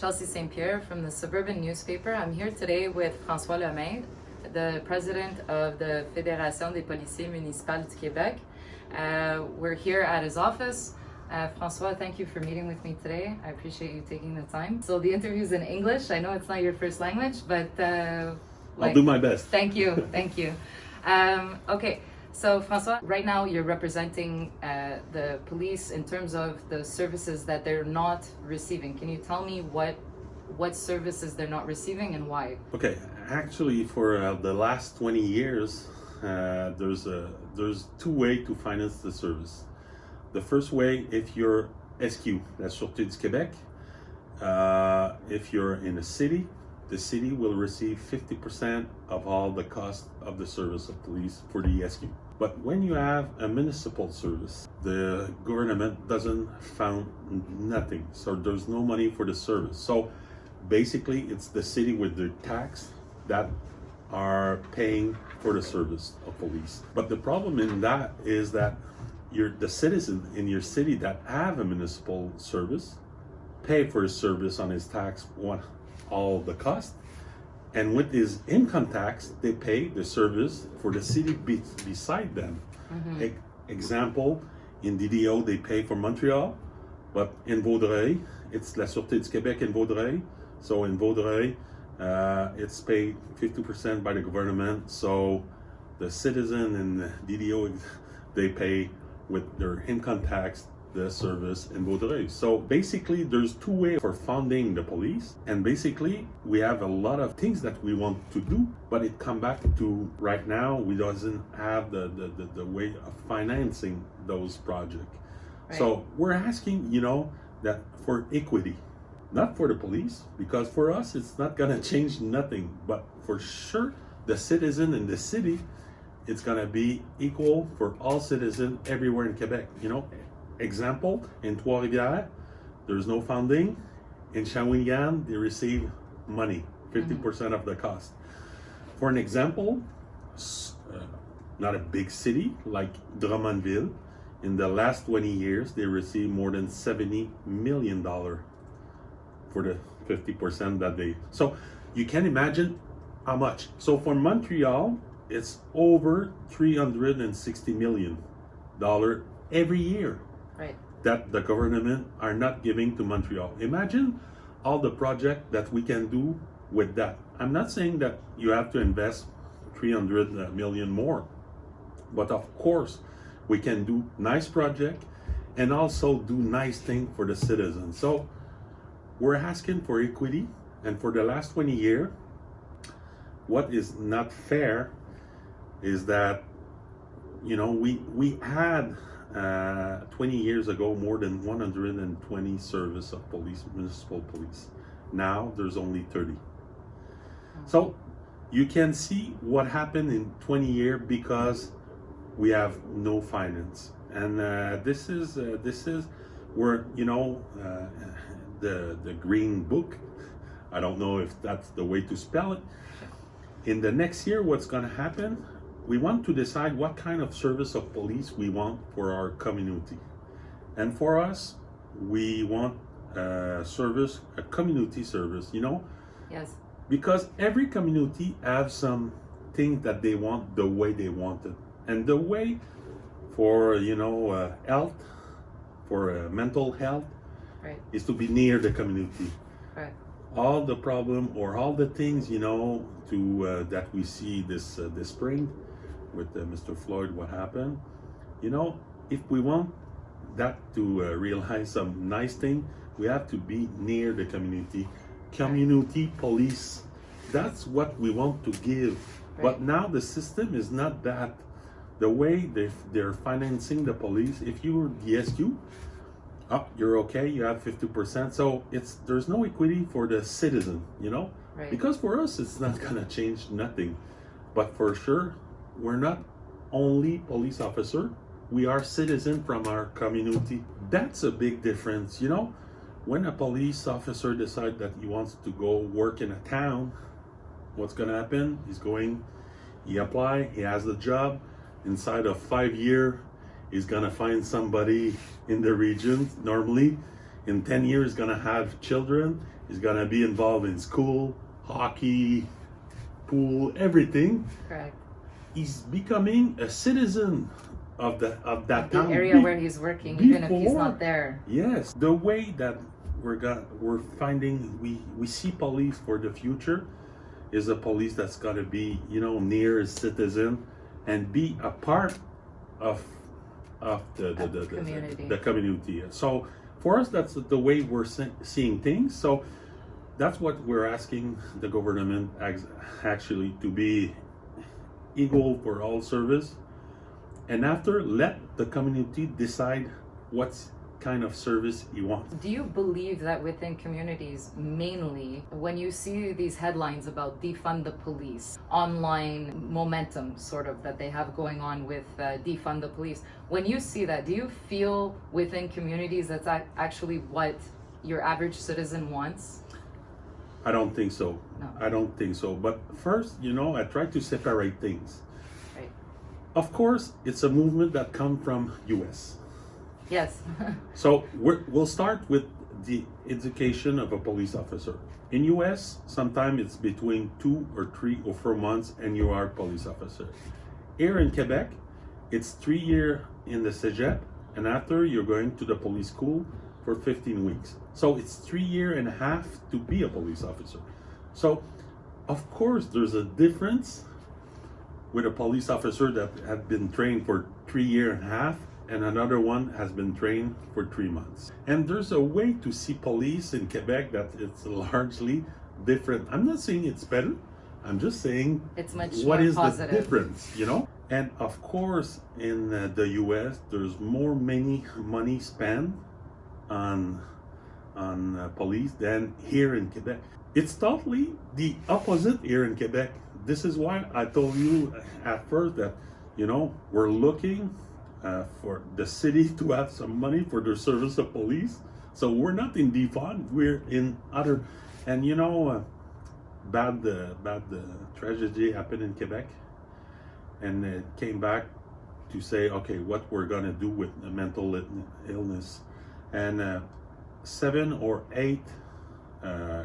Chelsea St. Pierre from the Suburban newspaper. I'm here today with François Lemay, the president of the Fédération des policiers municipaux du Québec. We're here at his office. François, thank you for meeting with me today. I appreciate you taking the time. So the interview's in English. I know it's not your first language, but I'll do my best. Thank you, thank you. Okay, so François, right now you're representing the police in terms of the services that they're not receiving. Can you tell me what services they're not receiving and why? Okay, actually for the last 20 years, there's two ways to finance the service. The first way, if you're SQ, la Sûreté du Québec, if you're in a city, the city will receive 50% of all the cost of the service of police for the SQ. But when you have a municipal service, the government doesn't fund nothing. So there's no money for the service. So basically it's the city with their tax that are paying for the service of police. But the problem in that is that the citizen in your city that have a municipal service pay for his service on his tax, all the cost, and with his income tax they pay the service for the city beside them. Mm-hmm. Example, in DDO they pay for Montreal, but in Vaudreuil it's la Sûreté du Québec in Vaudreuil, so in Vaudreuil it's paid 50% by the government, so the citizen in DDO they pay with their income tax the service in Vaudreuil. So basically there's two ways for funding the police, and basically we have a lot of things that we want to do, but it come back to right now we doesn't have the way of financing those projects. Right. So we're asking, that for equity, not for the police, because for us it's not gonna change nothing, but for sure the citizen in the city, it's gonna be equal for all citizens everywhere in Quebec. Example, in Trois-Rivières, there's no funding. In Shawinigan, they receive money, 50% of the cost. For an example, not a big city like Drummondville, in the last 20 years, they received more than $70 million for the 50% that they. So you can imagine how much. So for Montreal, it's over $360 million every year. Right. That the government are not giving to Montreal. Imagine all the project that we can do with that. I'm not saying that you have to invest 300 million more, but of course we can do nice project and also do nice thing for the citizens. So we're asking for equity, and for the last 20 years, what is not fair is that we had 20 years ago more than 120 service of police, municipal police. Now there's only 30. So you can see what happened in 20 years because we have no finance, and this is where the green book, I don't know if that's the way to spell it. In the next year, what's going to happen? We want to decide what kind of service of police we want for our community. And for us, we want a community service, Yes. Because every community has something that they want the way they want it. And the way for, health, for mental health, right, is to be near the community. Right. All the problem or all the things, that we see this spring, with Mr. Floyd, what happened, if we want that to realize some nice thing, we have to be near the community. Community police, that's what we want to give. Right. But now the system is not that. The way they're financing the police, if you're the SQ, you're okay, you have 50%. So there's no equity for the citizen, Right. Because for us, it's not gonna change nothing. But for sure, we're not only police officer, we are citizen from our community. That's a big difference. When a police officer decides that he wants to go work in a town, what's gonna happen? He apply, he has the job. Inside of 5 years, he's gonna find somebody in the region. Normally, in 10 years, gonna have children, He's gonna be involved in school, hockey, pool, everything. Correct. He's becoming a citizen of that The town. area where he's working, even if he's not there. Yes, the way that we're finding we see police for the future is a police that's got to be, you know, near a citizen and be a part of the community. So for us, that's the way we're seeing things. So that's what we're asking the government actually to be equal for all service, and after let the community decide what kind of service you want. Do you believe that within communities, mainly when you see these headlines about defund the police, online momentum sort of that they have going on with defund the police, when you see that, do you feel within communities that's actually what your average citizen wants? I don't think so. No. I don't think so. But first, you know, I try to separate things. Right. Of course, it's a movement that comes from US. Yes. So we'll start with the education of a police officer. In US, sometimes it's between 2 or 3 or 4 months and you are a police officer. Here in Quebec, it's 3 years in the cégep, and after you're going to the police school for 15 weeks. So it's 3.5 years to be a police officer. So of course there's a difference with a police officer that had been trained for 3.5 years and another one has been trained for 3 months. And there's a way to see police in Quebec that it's largely different. I'm not saying it's better. I'm just saying it's much what more is positive. The difference, you know? And of course, in the US, there's more money spent on police than here in Quebec. It's totally the opposite here in Quebec. This is why I told you at first that, you know, we're looking for the city to have some money for their service of police. So we're not in defund, we're in other, and you know, bad tragedy happened in Quebec, and it came back to say, okay, what we're gonna do with the mental illness, and 7 or 8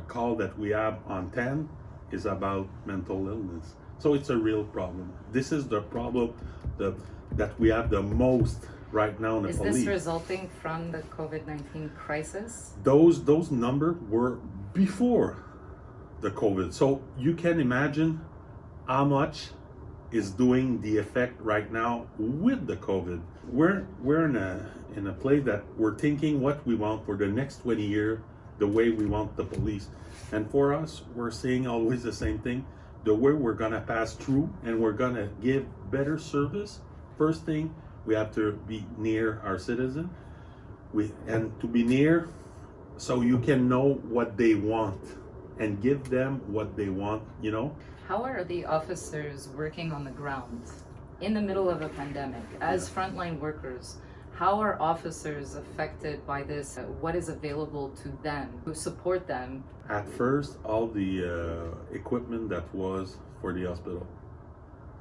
call that we have on 10 is about mental illness. So it's a real problem. This is the problem that we have the most right now in the police. Is this resulting from the COVID-19 crisis? Those numbers were before the COVID. So you can imagine how much is doing the effect right now with the COVID. We're in a place that we're thinking what we want for the next 20 years, the way we want the police. And for us, we're saying always the same thing. The way we're gonna pass through and we're gonna give better service, first thing, we have to be near our citizen. And to be near so you can know what they want and give them what they want, you know? How are the officers working on the ground in the middle of a pandemic as frontline workers? How are officers affected by this? What is available to them to support them? At first, all the equipment that was for the hospital.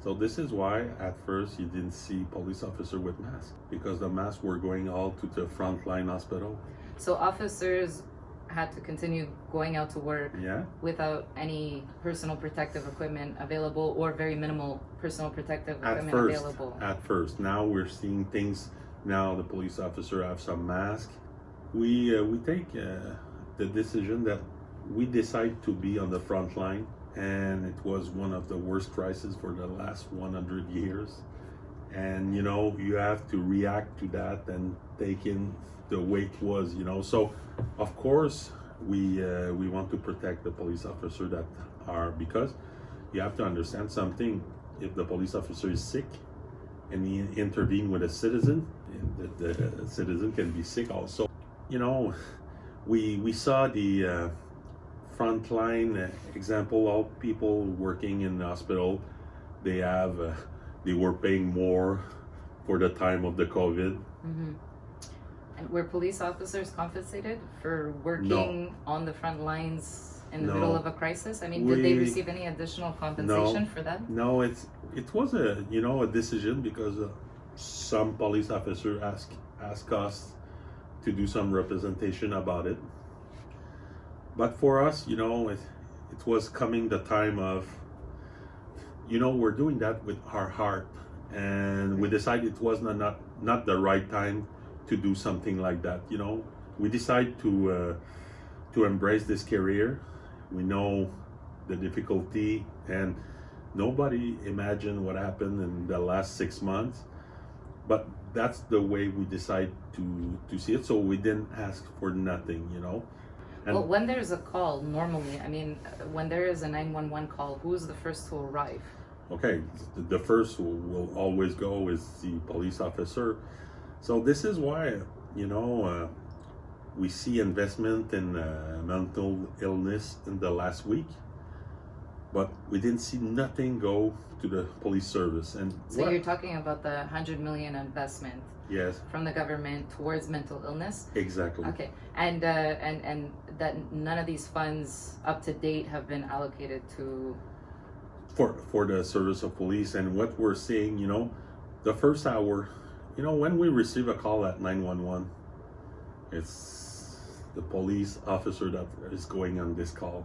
So this is why at first you didn't see police officer with masks, because the masks were going all to the frontline hospital. So officers had to continue going out to work without any personal protective equipment available, or very minimal personal protective equipment available. At first, now we're seeing things. Now the police officer have some mask. We take the decision that we decide to be on the front line, and it was one of the worst crises for the last 100 years. And you know, you have to react to that and take in the way it was, you know. So of course we want to protect the police officer that are, because you have to understand something. If the police officer is sick and he intervene with a citizen, the citizen can be sick also. You know, we saw the frontline example. All people working in the hospital, they were paying more for the time of the COVID. Mm-hmm. And were police officers compensated for working on the front lines in the middle of a crisis? I mean, did they receive any additional compensation for that? No, it was a decision, because some police officer asked us to do some representation about it. But for us, it was coming the time of, we're doing that with our heart, and we decided it was not the right time to do something like that. We decided to embrace this career. We know the difficulty, and nobody imagined what happened in the last 6 months, but that's the way we decide to see it. So we didn't ask for nothing. And Well, when there's a call, normally, when there is a 911 call, who's the first to arrive? okay, the first who will always go is the police officer. So this is why, we see investment in mental illness in the last week, but we didn't see nothing go to the police service. And So you're talking about the 100 million investment yes, from the government towards mental illness? exactly. Okay, and that none of these funds up to date have been allocated to. For the service of police. And what we're seeing, the first hour, when we receive a call at 911, it's the police officer that is going on this call.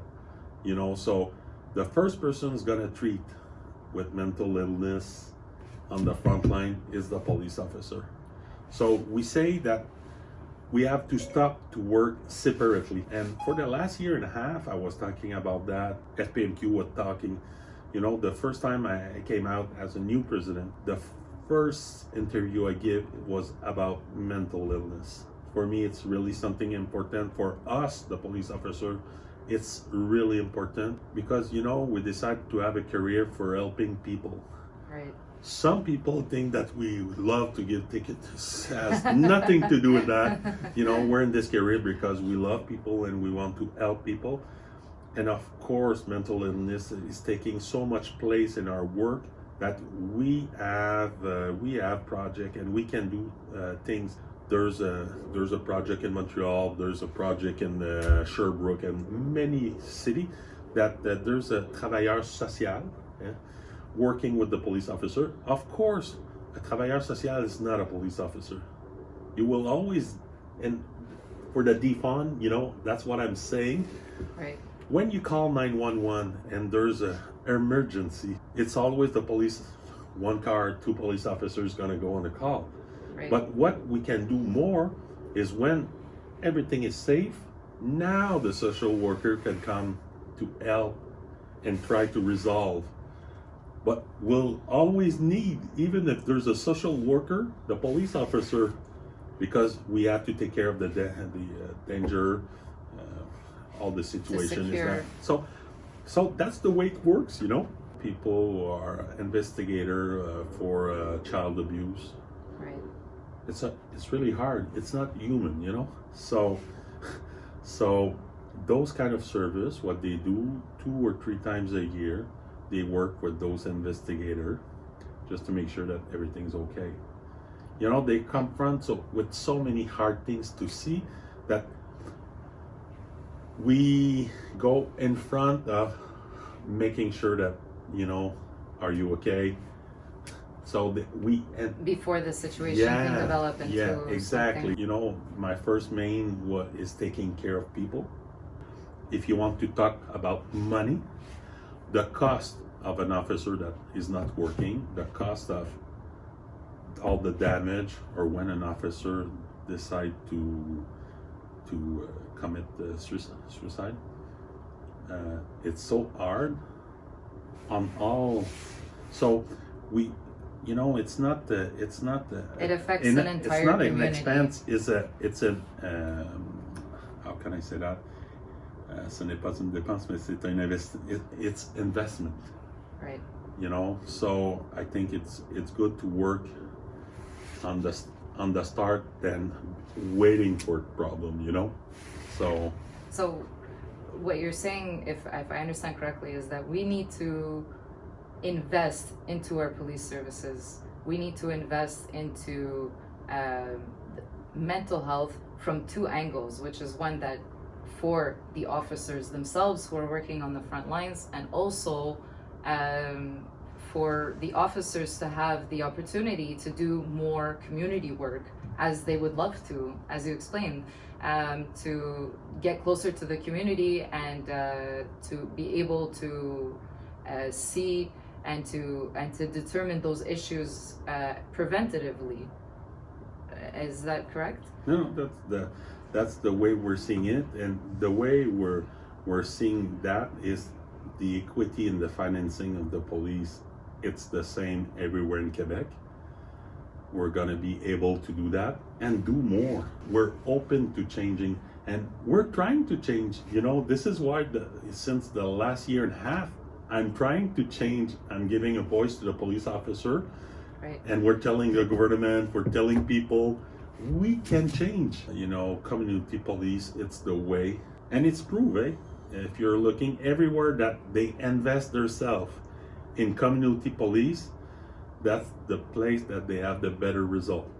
So the first person is gonna treat with mental illness on the front line is the police officer. So we say that we have to stop to work separately. And for the last year and a half, I was talking about that. FPMQ was talking. The first time I came out as a new president, the first interview I give was about mental illness. For me, it's really something important. For us, the police officer, it's really important because, we decided to have a career for helping people. Right. Some people think that we love to give tickets. It has nothing to do with that. We're in this career because we love people and we want to help people. And of course, mental illness is taking so much place in our work that we have project and we can do things. There's a project in Montreal. There's a project in Sherbrooke and many cities that there's a travailleur social working with the police officer. Of course, a travailleur social is not a police officer. You will always, and for the defund, that's what I'm saying. Right. When you call 911 and there's an emergency, it's always the police, one car, two police officers gonna go on the call. Right. But what we can do more is when everything is safe, now the social worker can come to help and try to resolve. But we'll always need, even if there's a social worker, the police officer, because we have to take care of the danger, all the situation is that. So that's the way it works, People who are investigator for child abuse. Right. It's really hard. It's not human, So those kind of service, what they do 2 or 3 times a year, they work with those investigators just to make sure that everything's okay. They confront with so many hard things to see that we go in front of making sure that, are you okay? So Before the situation can develop into exactly. something. My first main is taking care of people. If you want to talk about money, the cost of an officer that is not working, the cost of all the damage, or when an officer decide to commit suicide, it's so hard on all. So we, it's not the. It affects an entire It's not community. an expense. It's a. How can I say that? Ce n'est pas une dépense, mais c'est un it's investment. Right. So I think it's good to work on the start than waiting for a problem. So what you're saying, if I understand correctly, is that we need to invest into our police services. We need to invest into mental health from 2 angles, which is one that for the officers themselves who are working on the front lines, and also for the officers to have the opportunity to do more community work as they would love to, as you explained, to get closer to the community and to be able to see and to determine those issues preventatively. Is that correct? No, that's the way we're seeing it, and the way we're seeing that is the equity in the financing of the police. It's the same everywhere in Quebec. We're gonna be able to do that and do more. We're open to changing, and we're trying to change. You know, this is why since the last year and a half, I'm trying to change. I'm giving a voice to the police officer. Right. And we're telling the government, we're telling people, we can change. You know, community police, it's the way. And it's true, eh? If you're looking everywhere that they invest themselves in community police, that's the place that they have the better result.